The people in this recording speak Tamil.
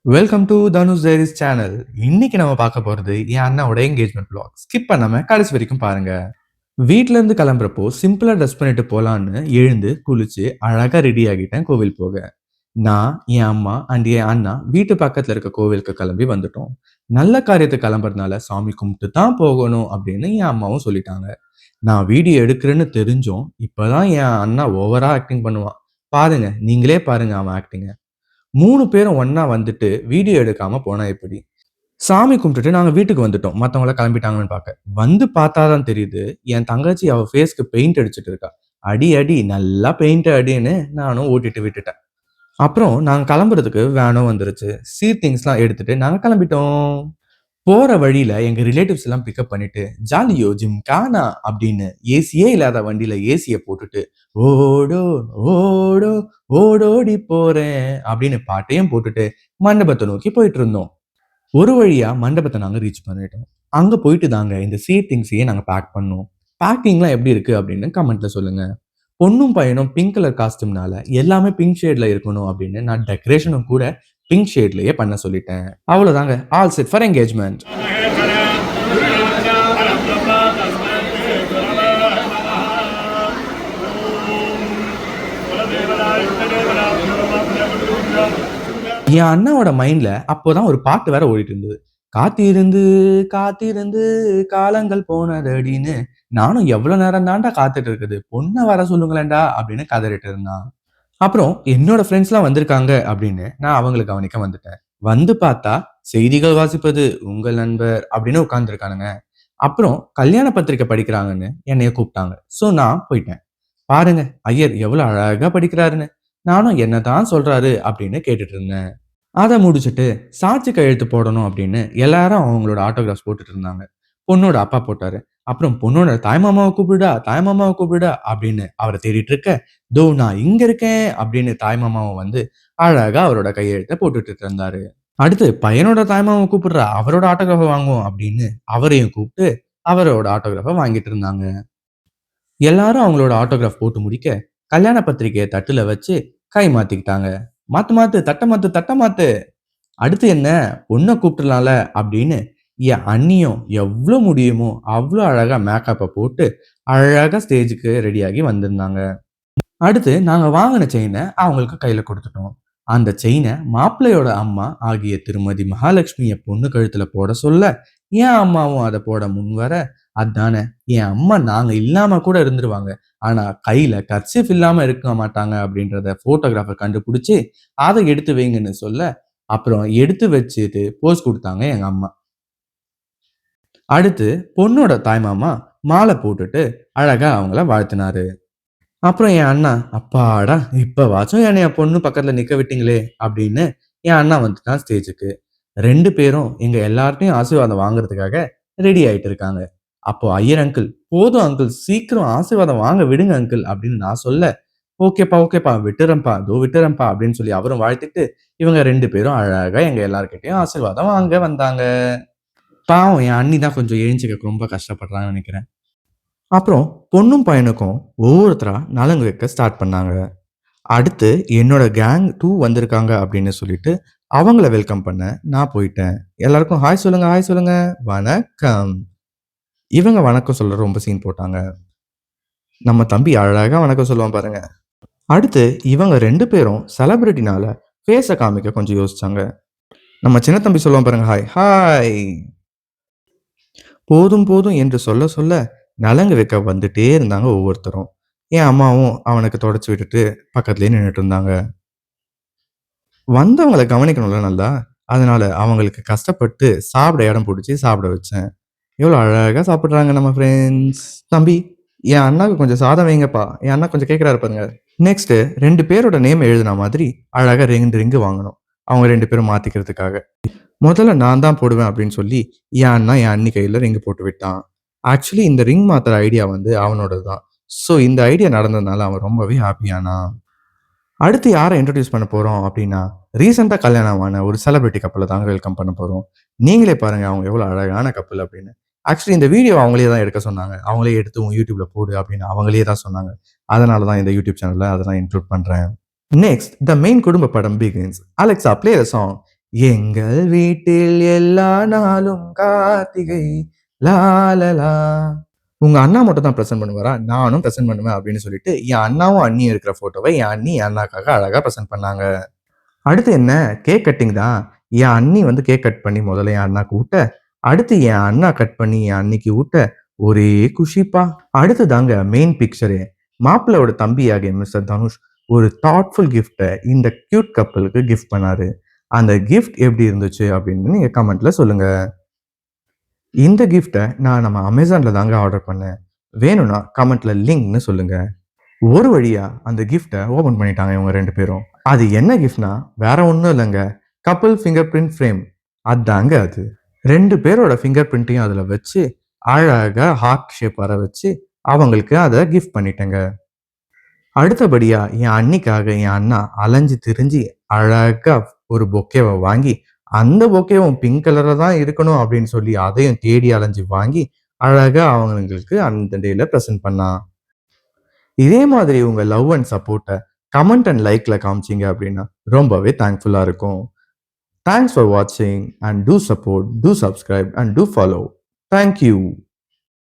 Welcome to Dhanush diaries channel. இன்னைக்கு நம்ம பார்க்க போறது என் அண்ணாவோட என்கேஜ்மெண்ட் vlog. ஸ்கிப் பண்ணாம கடைசி வரைக்கும் பாருங்க. வீட்ல இருந்து கிளம்புறப்போ சிம்பிளா ட்ரெஸ் பண்ணிட்டு போலான்னு எழுந்து குளிச்சு அழகா ரெடி ஆகிட்டேன் கோவில் போக. நான், என் அம்மா அண்ட் என் அண்ணா வீட்டு பக்கத்துல இருக்க கோவிலுக்கு கிளம்பி வந்துட்டோம். நல்ல காரியத்துக்கு கிளம்புறதுனால சாமி கும்பிட்டு தான் போகணும் அப்படின்னு என் அம்மாவும் சொல்லிட்டாங்க. நான் வீடியோ எடுக்கிறேன்னு தெரிஞ்சும் இப்பதான் என் அண்ணா ஓவரா ஆக்டிங் பண்ணுவான். பாருங்க, நீங்களே பாருங்க அவன் ஆக்டிங்க. 3 பேரும் ஒண்ணா வந்துட்டு வீடியோ எடுக்காம போனா எப்படி? சாமி கும்பிட்டுட்டு நாங்க வீட்டுக்கு வந்துட்டோம். மத்தவங்கலாம் கிளம்பிட்டாங்கன்னு பார்க்க. வந்து பார்த்தா தான் தெரியுது, என் தங்கச்சி அவ ஃபேஸ்க்கு பெயிண்ட் அடிச்சுட்டு இருக்கா. அடி அடி நல்லா பெயிண்ட் அடின்னு நானும் ஓட்டிட்டு விட்டுட்டேன். அப்புறம் நாங்க கிளம்புறதுக்கு வேனும் வந்துருச்சு. திங்ஸ்லாம் எடுத்துட்டு நாங்க கிளம்பிட்டோம். போற வழியில எங்க ரிலேட்டிவ்ஸ் எல்லாம் பிக்கப் பண்ணிட்டு, "ஜாலியோ ஜிம்கானா" அப்படின்னு ஏசியே இல்லாத வண்டியில ஏசிய போட்டுட்டு, "ஓடோ ஓடோ ஓடோடி போறேன்" அப்படின்னு பாட்டையும் போட்டுட்டு மண்டபத்தை நோக்கி போயிட்டு இருந்தோம். ஒரு வழியா மண்டபத்தை நாங்க ரீச் பண்ணிட்டோம். அங்க போயிட்டு தாங்க இந்த திங்ஸையே நாங்க பேக் பண்ணோம். பேக்கிங்லாம் எப்படி இருக்கு அப்படின்னு கமெண்ட்ல சொல்லுங்க. பொண்ணும் பையனும் பிங்க் கலர் காஸ்டியூம்னால எல்லாமே பிங்க் ஷேட்ல இருக்கணும் அப்படின்னு நான் டெக்கரேஷனும் கூட பிங்க் ஷேட்லயே பண்ண சொல்லிட்டேன். அவ்வளவுதாங்க. All set for engagement. என் அண்ணாவோட மைண்ட்ல அப்போதான் ஒரு பாட்டு வேற ஓடிட்டு இருந்தது. காத்திருந்து காத்திருந்து காலங்கள் போனதடின்னு, நானும் எவ்வளவு நேரம் தான்டா காத்துட்டு இருக்குது, பொண்ணை வர சொல்லுங்களேன்டா அப்படின்னு கதறிட்டு இருந்தான். அப்புறம் என்னோட ஃப்ரெண்ட்ஸ்லாம் வந்திருக்காங்க அப்படின்னு நான் அவங்கள கவனிக்க வந்துட்டேன். வந்து பார்த்தா செய்திகள் வாசிப்பது உங்கள் நண்பர் அப்படின்னு உட்கார்ந்துருக்கானுங்க. அப்புறம் கல்யாண பத்திரிக்கை படிக்கிறாங்கன்னு என்னைய கூப்பிட்டாங்க. ஸோ நான் போயிட்டேன். பாருங்க ஐயர் எவ்வளவு அழகா படிக்கிறாருன்னு. நானும் என்னதான் சொல்றாரு அப்படின்னு கேட்டுட்டு இருந்தேன். அத முடிச்சுட்டு சாட்சி கையெழுத்து போடணும் அப்படின்னு எல்லாரும் அவங்களோட ஆட்டோகிராஃப்ஸ் போட்டுட்டு இருந்தாங்க. பொண்ணோட அப்பா போட்டாரு. அப்புறம் பொண்ணோட தாய்மாமாவை கூப்பிடுடா, தாய்மாமாவை கூப்பிடுடா அப்படின்னு அவரை தேடிட்டு இருக்க, "தோ நான் இங்க இருக்கேன்" அப்படின்னு தாய்மாமாவும் வந்து அழகா அவரோட கையெழுத்த போட்டுட்டு இருந்தாரு. அடுத்து பையனோட தாய்மாமாவை கூப்பிடுறா, அவரோட ஆட்டோகிராஃப வாங்குவோம் அப்படின்னு அவரையும் கூப்பிட்டு அவரோட ஆட்டோகிராஃப வாங்கிட்டு இருந்தாங்க. எல்லாரும் அவங்களோட ஆட்டோகிராஃப் போட்டு முடிக்க, கல்யாண பத்திரிக்கைய தட்டுல வச்சு கை மாத்திக்கிட்டாங்க. "மாத்து மாத்து, தட்ட மாத்து, தட்ட மாத்து." அடுத்து என்ன, பொண்ண கூப்பிட்டுறலாம்ல அப்படின்னு என் அண்ணியும் எவ்ளோ முடியுமோ அவ்ளோ அழகா மேக்கப்ப போட்டு அழகா ஸ்டேஜுக்கு ரெடியாகி வந்திருந்தாங்க. அடுத்து நாங்க வாங்குன செயின அவங்களுக்கு கையில குடுத்துட்டோம். அந்த செயின மாப்பிள்ளையோட அம்மா ஆகிய திருமதி மகாலட்சுமிய பொண்ணு கழுத்துல போட சொல்ல, என் அம்மாவும் அத போட முன்வர, அதானே என் அம்மா நாங்க இல்லாம கூட இருந்துருவாங்க. ஆனா கையில கர்ச்சீஃப் இல்லாம இருக்க மாட்டாங்க அப்படின்றத ஃபோட்டோகிராஃபர் கண்டுபிடிச்சு, அத எடுத்து வைங்கன்னு சொல்ல, அப்புறம் எடுத்து வச்சுட்டு போஸ் குடுத்தாங்க எங்க அம்மா. அடுத்து பொண்ணோட தாய்மாமா மாலை போட்டுட்டு அழகா அவங்கள வாழ்த்துனாரு. அப்புறம் என் அண்ணா, "அப்பாடா! இப்பவாச்சும் என்னைய பொண்ணு பக்கத்துல நிக்க விட்டீங்களே!" அப்படின்னு என் அண்ணா வந்துட்டான் ஸ்டேஜுக்கு. 2 பேரும் எங்க எல்லார்ட்டயும் ஆசீர்வாதம் வாங்குறதுக்காக ரெடி ஆயிட்டு இருக்காங்க. அப்போ ஐயர் அங்கிள், "போதும் அங்கிள், சீக்கிரம் ஆசீர்வாதம் வாங்க விடுங்க அங்கிள்" அப்படின்னு நான் சொல்ல, "ஓகேப்பா, ஓகேப்பா, விட்டுர்றேன்ப்பா, இதோ விட்டுர்றேன்ப்பா" அப்படின்னு சொல்லி அவரும் வாழ்த்திட்டு, இவங்க 2 பேரும் அழகா எங்க எல்லார்கிட்டயும் ஆசீர்வாதம் வாங்க வந்தாங்க. பாவம் என் அண்ணி தான் கொஞ்சம் எழுஞ்சுக்க ரொம்ப கஷ்டப்படுறாங்கன்னு நெனைக்கிறேன். அப்புறம் பொண்ணும் பையனுக்கும் ஒவ்வொருத்தரா நலங்கு வைக்க ஸ்டார்ட் பண்ணாங்க. அடுத்து என்னோட கேங் 2 வந்திருக்காங்க அப்படின்னு சொல்லிட்டு அவங்கள வெல்கம் பண்ண நான் போயிட்டேன். எல்லாருக்கும் ஹாய் சொல்லுங்க, ஹாய் சொல்லுங்க, வணக்கம். இவங்க வணக்கம் சொல்ல ரொம்ப சீன் போட்டாங்க. நம்ம தம்பி அழகா வணக்கம் சொல்லுவான் பாருங்க. அடுத்து இவங்க 2 பேரும் செலிபிரிட்டினால ஃபேஸ காமிக்க கொஞ்சம் யோசிச்சாங்க. நம்ம சின்ன தம்பி சொல்லுவான் பாருங்க, ஹாய், ஹாய். போதும் போதும் என்று சொல்ல சொல்ல நலங்கு வைக்க வந்துட்டே இருந்தாங்க ஒவ்வொருத்தரும். என் அம்மாவும் அவனுக்கு தொடச்சு விட்டுட்டு பக்கத்துலயே நின்னுட்டு இருந்தாங்க. வந்தவங்கள கவனிக்கணும்ல நல்லா. அதனால அவங்களுக்கு கஷ்டப்பட்டு சாப்பிட இடம் புடிச்சு சாப்பிட வச்சேன். எவ்வளோ அழகா சாப்பிடுறாங்க நம்ம ஃப்ரெண்ட்ஸ். "தம்பி, என் அண்ணாக்கு கொஞ்சம் சாதம் வைங்கப்பா." என் அண்ணா கொஞ்சம் கேட்கிறாரு பாருங்க. நெக்ஸ்ட் 2 பேரோட நேம் எழுதுன மாதிரி அழகா 2 ரிங் வாங்கணும். அவங்க 2 பேரும் மாத்திக்கிறதுக்காக. முதல்ல நான் தான் போடுவேன் அப்படின்னு சொல்லி என் அண்ணா என் அண்ணி கையில ரிங் போட்டு விட்டான். ஆக்சுவலி இந்த ரிங் மாத்துற ஐடியா வந்து அவனோடது தான். ஸோ இந்த ஐடியா நடந்ததுனால அவன் ரொம்பவே ஹாப்பியானான். அடுத்து யார இன்ட்ரோடியூஸ் பண்ண போறோம் அப்படின்னா, ரீசென்ட்டா கல்யாணம் ஆன ஒரு செலிபிரிட்டி கப்புல தாங்க வெல்கம் பண்ண போறோம். நீங்களே பாருங்க அவங்க எவ்வளோ அழகான கப்புல் அப்படின்னு. ஆக்சுவலி இந்த வீடியோ அவங்களே தான் எடுக்க சொன்னாங்க. அவங்களே எடுத்து உன் YouTubeல போடு அப்படின்னு அவங்களே தான் சொன்னாங்க. அதனால தான் இந்த YouTube சேனல்ல அத நான் இன்க்ளூட் பண்றேன். நெக்ஸ்ட் த மெயின் குடும்ப படம் begins. Alexa play the song. எங்கள் வீட்டில் எல்லா நாளும் கார்த்திகை லாலலா. உங்க அண்ணா மட்டும் தான் பிரசன்ட் பண்ணுவாரா? நானும் பிரசன்ட் பண்ணுவேன் அப்படின்னு சொல்லிட்டு என் அண்ணாவும் அண்ணியும் இருக்கிற போட்டோவை என் அண்ணி என் அண்ணாக்காக அழகா பிரசன்ட் பண்ணாங்க. அடுத்து என்ன? கேக் கட்டிங் தான். என் அண்ணி வந்து கேக் கட் பண்ணி முதல்ல என் அண்ணாக்கு ஊட்ட, அடுத்து என் அண்ணா கட் பண்ணி என் அண்ணிக்கு ஊட்ட, ஒரே குஷிப்பா. அடுத்து தாங்க மெயின் பிக்சரே. மாப்பிள்ளையோட தம்பியாகிய மிஸ்டர் தனுஷ் ஒரு தாட்ஃபுல் கிஃப்ட்ட இந்த கியூட் கப்பலுக்கு கிஃப்ட் பண்ணாரு. அந்த கிஃப்ட் எப்படி இருந்துச்சு அப்படின்னு நீங்க கமெண்ட்ல சொல்லுங்க. இந்த கிஃப்ட்ட நான் நம்ம அமேசான்ல தாங்க ஆர்டர் பண்ணேன். வேணும்னா கமெண்ட்ல லிங்க்னு சொல்லுங்க. ஒரு வழியா அந்த கிஃப்ட்ட ஓப்பன் பண்ணிட்டாங்க இவங்க 2 பேரும். அது என்ன கிஃப்ட்னா, வேற ஒண்ணும் இல்லங்க. Couple finger print frame. அதாங்க அது. 2 பேரோட ஃபிங்கர் பிரிண்ட்டையும் அதுல வச்சு, அழகா ஹார்ட் ஷேப் வர வச்சு, அவங்களுக்கு அத கிஃப்ட் பண்ணிட்டேங்க. அடுத்தபடியா என் அண்ணிக்காக என் அண்ணா அலைஞ்சு திரிஞ்சு அழகா ஒரு பொக்கேவ வாங்கி, அந்த பொக்கேவும் பிங்க் கலர்ல தான் இருக்கணும் அப்படின்னு சொல்லி அதையும் தேடி அலைஞ்சு வாங்கி, அழகா அவங்களுக்கு அந்த டேல பிரசன்ட் பண்ணான். இதே மாதிரி உங்க லவ் அண்ட் சப்போர்ட்ட கமெண்ட் அண்ட் லைக்ல காமிச்சீங்க அப்படின்னா ரொம்பவே தேங்க்ஃபுல்லா இருக்கும். தேங்க்ஸ் ஃபார் வாட்சிங் and do support, do subscribe and do follow. Thank you.